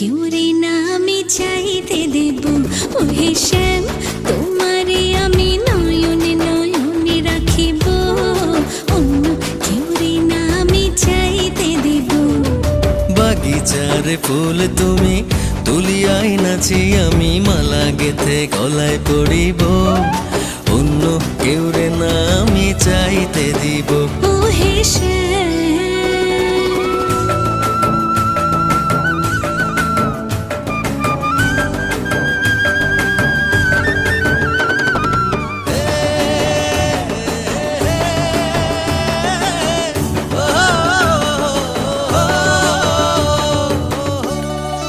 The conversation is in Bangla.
কেউ রে না আমি চাইতে দেব। ও হে শ্যাম, তোমারে আমি নয়নে নয়নে রাখিব, অন্য কেউ রে না আমি চাইতে দেব। বাগিচার ফুল তুমি তুলিয়াই নাচি আমি মালা গেথে গলায় পড়িব, অন্য কেউ রে না আমি চাইতে দিব। ও হে শ্যাম,